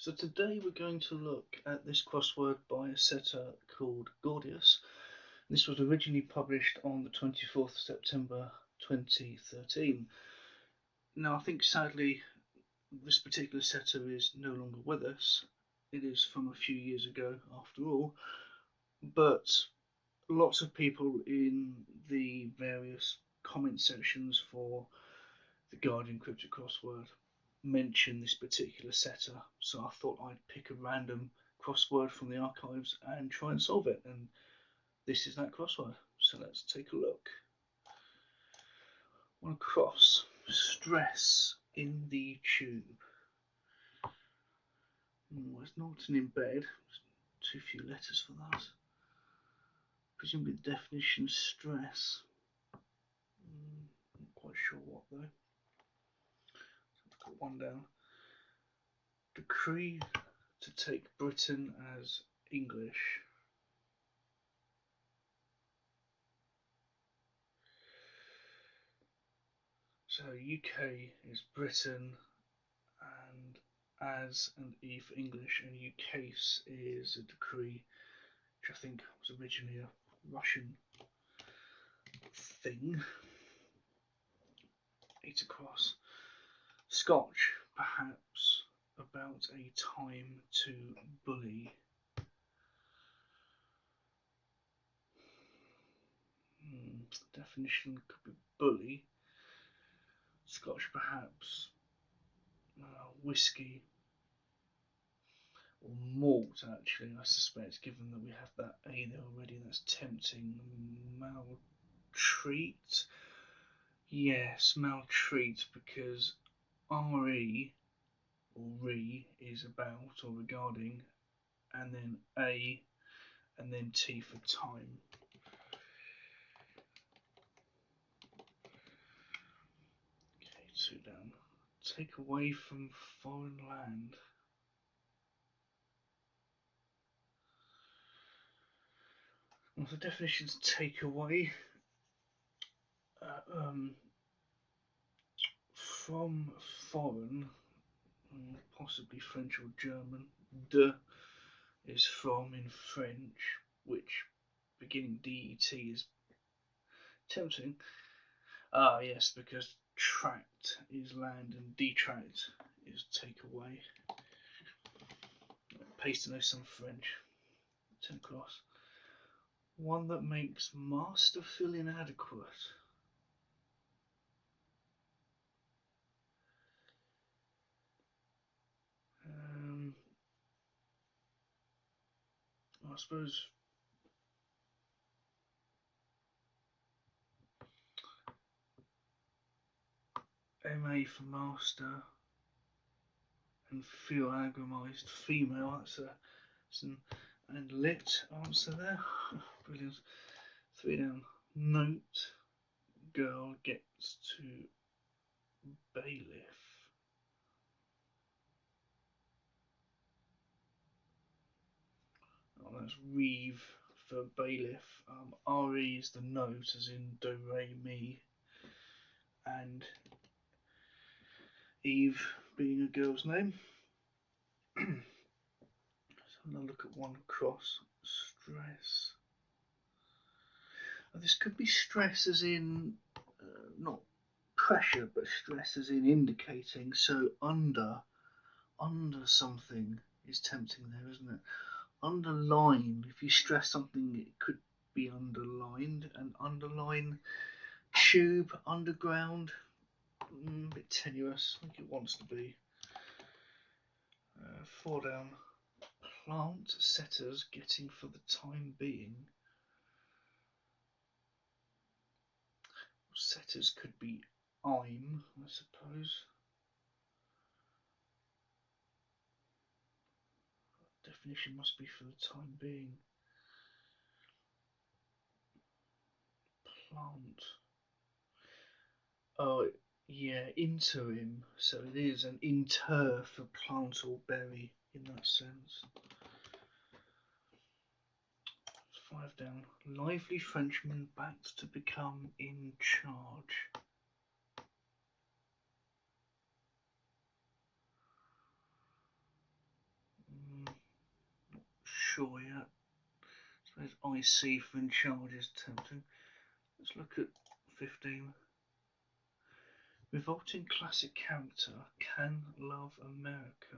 So today we're going to look at this crossword by a setter called Gordius. This was originally published on the 24th September 2013. Now I think sadly this particular setter is no longer with us. It is from a few years ago after all, but lots of people in the various comment sections for the Guardian Cryptic Crossword mention this particular setter, so I thought I'd pick a random crossword from the archives and try and solve it, and this is that crossword, so let's take a look. One cross, stress in the tube. It's not an embed, too few letters for that. Presumably the definition stress. Not quite sure what though. So I've got one down. Decree to take Britain as English. So UK is Britain, and as and E for English, and UCase is a decree, which I think was originally a Russian thing. 8 across. Scotch, perhaps about a time to bully. Definition could be bully. Scotch, perhaps whiskey or malt, actually, I suspect, given that we have that A there already, and that's tempting. Maltreat? Yes, maltreat, because RE or re is about or regarding, and then A, and then T for time. Okay, 2 down. Take away from foreign land. Well, the definition's take away. From foreign, possibly French or German. De is from in French, which beginning DET is tempting. Ah, yes, because tract is land and detract is take away. Paste to know some French. 10 across. One that makes master feel inadequate. I suppose MA for master and feel agonised female. That's an and lit answer there. Brilliant. 3 down. Note girl gets to bailiff. Oh, that's Reeve for bailiff. RE is the note, as in do re mi, and Eve being a girl's name. So I'm going to look at one cross. Stress. This could be stress as in not pressure, but stress as in indicating. So under something is tempting there, isn't it? Underline. If you stress something, it could be underlined. And underline. Tube, underground. A bit tenuous. I think it wants to be. 4 down. Plant setters getting for the time being. Setters could be I'm, I suppose. Definition must be for the time being. Plant. Oh, yeah, interim. So it is an inter for plant or berry in that sense. 5 down. Lively Frenchman backed to become in charge. sure yet. So there's IC for in charge is tempting. Let's look at 15. Revolting classic character, can love America.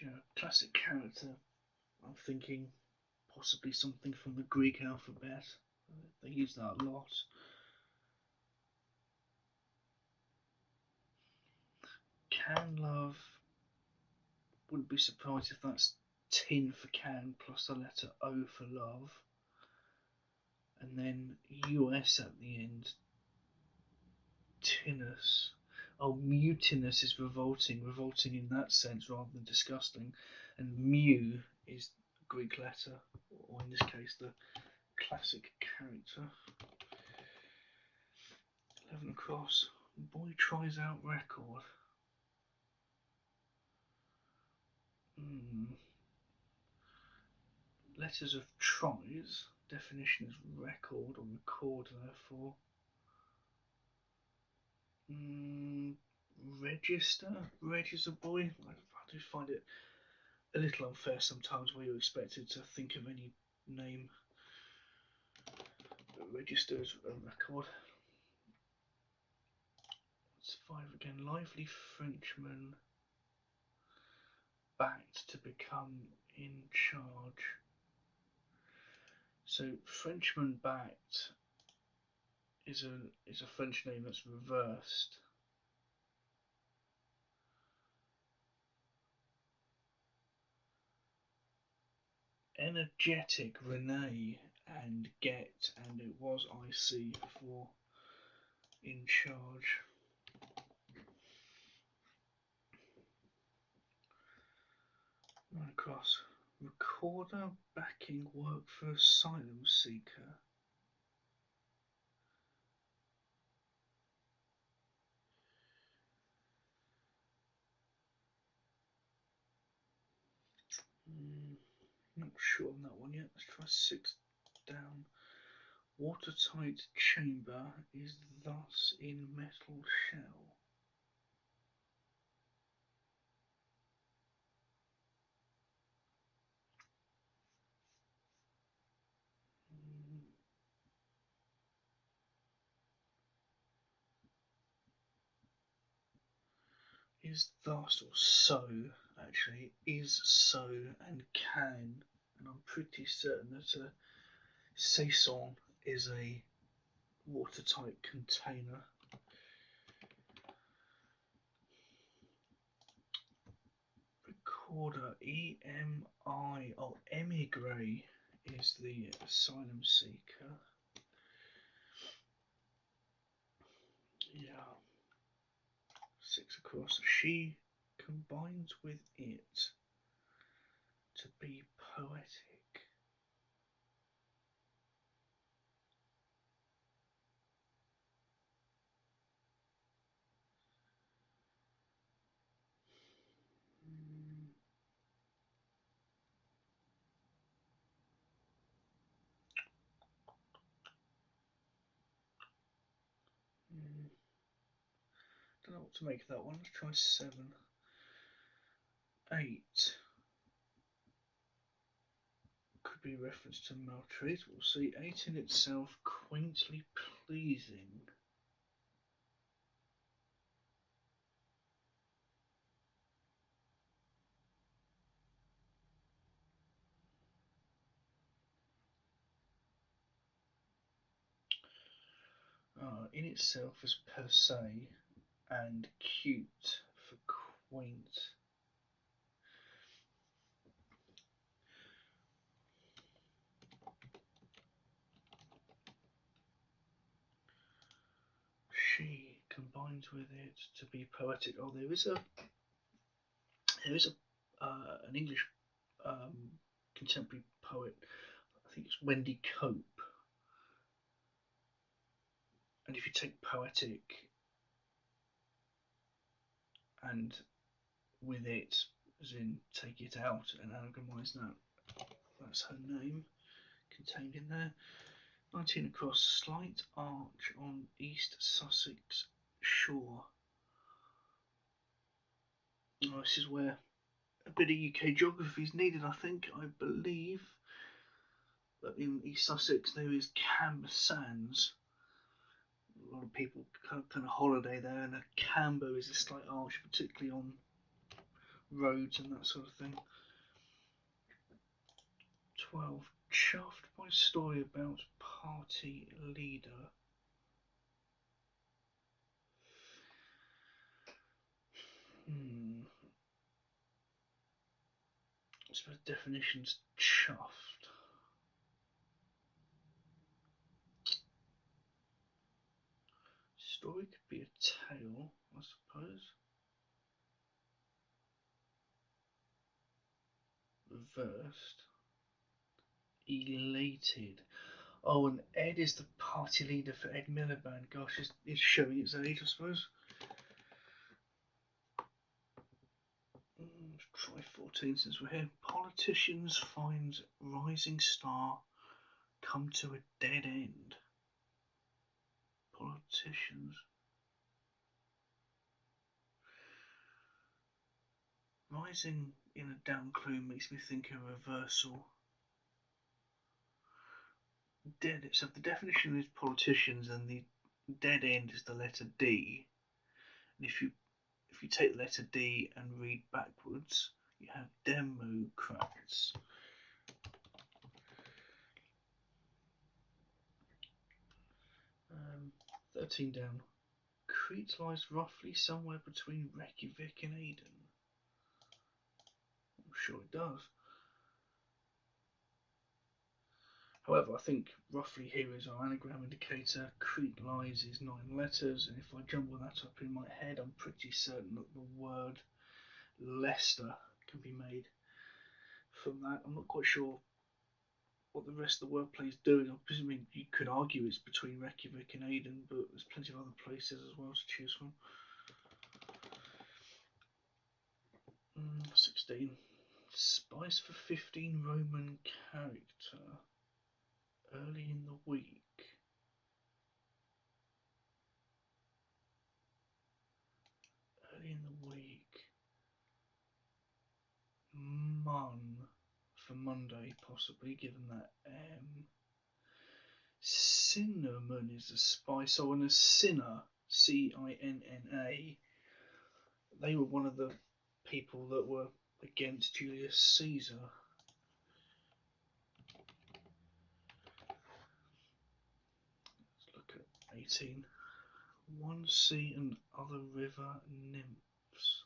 You know, classic character, I'm thinking possibly something from the Greek alphabet. They use that a lot. Can love, wouldn't be surprised if that's tin for can plus the letter O for love. And then US at the end. Tinus. Oh, mutinous is revolting in that sense rather than disgusting. And mu is a Greek letter, or in this case the classic character. 11 across. Boy tries out record. Letters of tries. Definition is record or record, therefore. Register? Register boy? I do find it a little unfair sometimes where you're expected to think of any name. Register as a record. It's 5 again. Lively Frenchman backed to become in charge. So Frenchman backed is a French name that's reversed. Energetic Renee and get, and it was IC for in charge. Right across. Recorder backing work for asylum seeker. Not sure on that one yet. Let's try 6 down. Watertight chamber is thus in metal shell. Is thus, or so actually, is so and can, and I'm pretty certain that a saison is a watertight container. Recorder, EMI, oh, emigre is the asylum seeker. Yeah. 6 across. She combines with it to be poetic. Don't know what to make of that one. Let's try 7. 8 could be a reference to Maltreat. We'll see. 8 in itself, quaintly pleasing. In itself as per se, and cute for quaint. She combines with it to be poetic. Oh, there is an English contemporary poet. I think it's Wendy Cope. And if you take poetic and with it, as in take it out and anagramise that, that's her name contained in there. 19 across. Slight arch on East Sussex shore. Oh, this is where a bit of UK geography is needed, I think. I believe that in East Sussex there is Camber Sands. A lot of people kind of holiday there, and a camber is a slight arch, particularly on roads and that sort of thing. 12. Chuffed by story about party leader. I suppose definition's chuffed. Story could be a tale, I suppose. Reversed. Elated. Oh, and Ed is the party leader for Ed Miliband. Gosh, it's showing its age, I suppose. Let's try 14 since we're here. Politicians find rising star come to a dead end. Politicians. Rising in a down clue makes me think of reversal. Dead. So the definition is politicians, and the dead end is the letter D. And if you take the letter D and read backwards, you have Democrats. 13 down. Crete lies roughly somewhere between Reykjavik and Aden. I'm sure it does. However, I think roughly here is our anagram indicator. Crete lies is 9 letters, and if I jumble that up in my head, I'm pretty certain that the word Leicester can be made from that. I'm not quite sure what the rest of the wordplay is doing. I'm presuming you could argue it's between Reykjavik and Aden, but there's plenty of other places as well to choose from. 16. Spice for 15 Roman character. Early in the week. Early in the week. Mun for Monday, possibly, given that cinnamon is a spice. Oh, and a sinner, Cinna, they were one of the people that were against Julius Caesar. Let's look at 18. One sea and other river nymphs.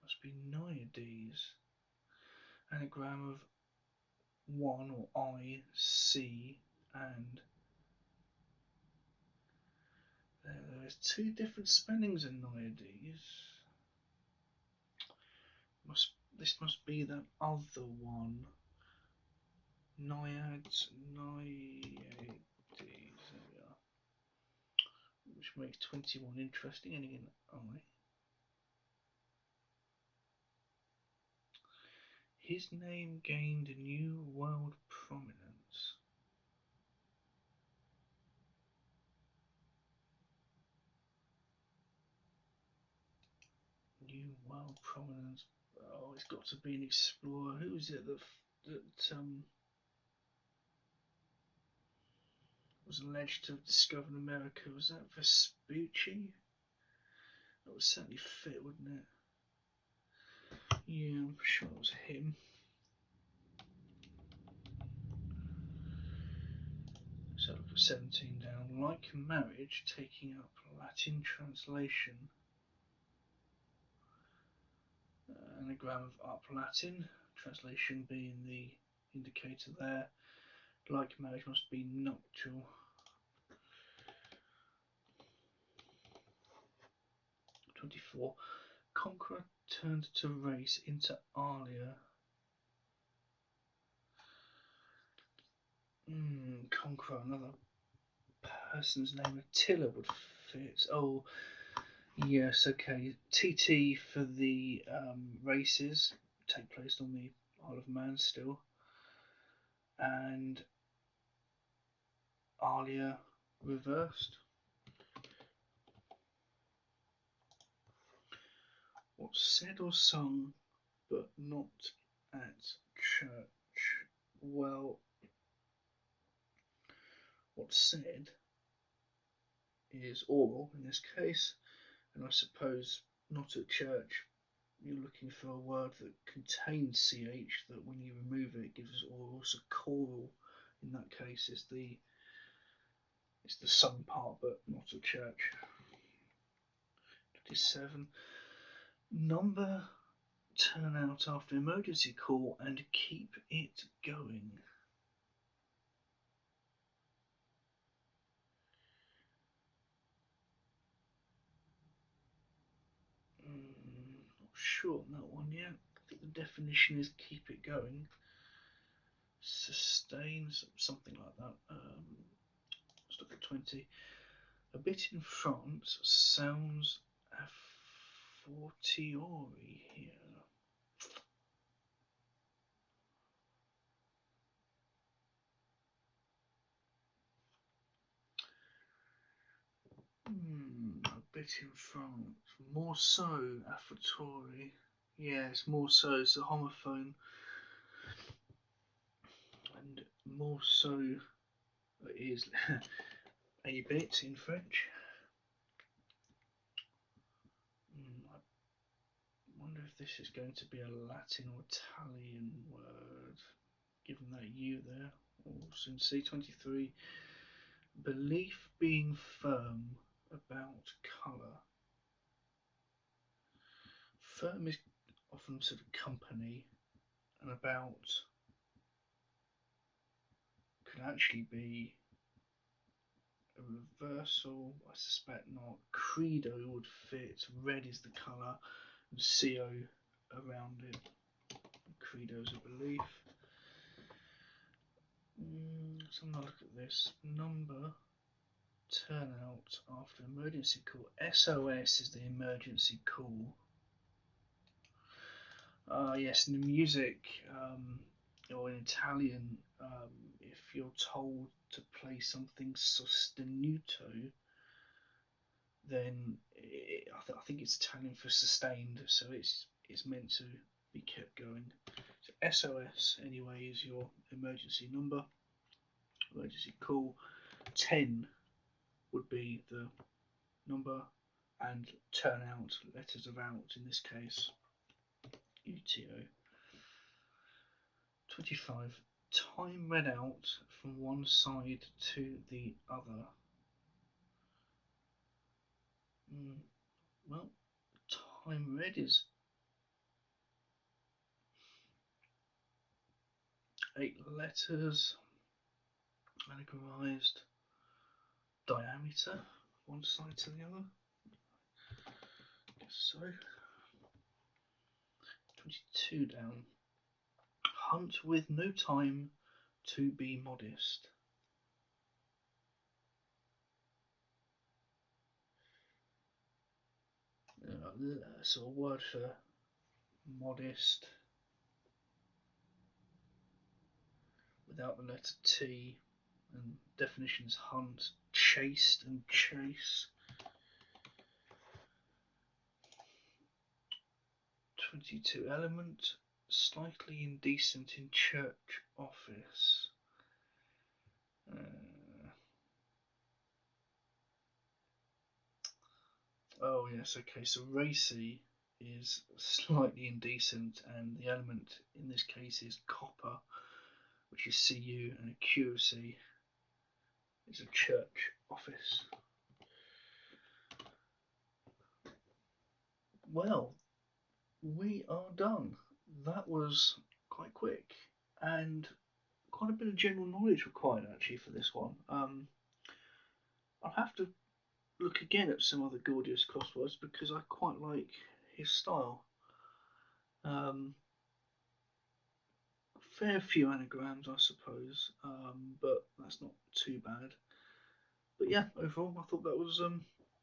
Must be Naiades. Anagram of one or I, see, and there's 2 different spellings in Naiades. This must be that other one. Naiades, there we are. Which makes 21 interesting, ending in I. His name gained new world prominence. New world prominence. Oh, it's got to be an explorer. Who is it that was alleged to have discovered America? Was that Vespucci? That would certainly fit, wouldn't it? Yeah, I'm sure it was him. So look at 17 down. Like marriage, taking up Latin translation. Anagram of up Latin, translation being the indicator there. Like marriage must be nuptial. 24. Conqueror turned to race inter alia. Conqueror, another person's name. Attila would fit. Oh, yes, okay. TT for the races take place on the Isle of Man still. And Alia reversed. What's said or sung, but not at church? Well, what's said is oral in this case, and I suppose not at church. You're looking for a word that contains ch, that when you remove it gives oral. So choral in that case is the sung part, but not at church. 27. Number turn out after emergency call and keep it going. Not sure on that one yet. I think the definition is keep it going. Sustain, something like that. Let's look at 20. A bit in France sounds a fortiori here. A bit in France. More so, a fortiori. Yes, more so. It's a homophone. And more so is a bit in French. I wonder if this is going to be a Latin or Italian word, given that U there. Also in C23, belief being firm about colour. Firm is often sort of company, and about could actually be a reversal. I suspect not. Credo would fit. Red is the colour, and CO around it. Credo's a belief. Let's have a look at this. Number turn out after emergency call. SOS is the emergency call. Yes, in the music, or in Italian, if you're told to play something sostenuto, then I think it's Italian for sustained, so it's meant to be kept going. So SOS anyway is your emergency number, emergency call. 10 would be the number, and turn out, letters of out in this case, UTO. 25. Time read out from one side to the other. Well, time read is 8 letters, allegorized diameter, one side to the other. Guess so. 22 down. Hunt with no time to be modest. So a word for modest without the letter T, and definitions hunt, chased and chase. 22 element, slightly indecent in church office. Oh yes, okay, so racy is slightly indecent, and the element in this case is copper, which is Cu, and accuracy is a church office. Well, we are done. That was quite quick, and quite a bit of general knowledge required actually for this one. I'll have to look again at some other Gordius crosswords because I quite like his style. Fair few anagrams, I suppose, but that's not too bad. But yeah, overall, I thought that was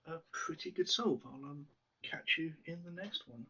a pretty good solve. I'll catch you in the next one.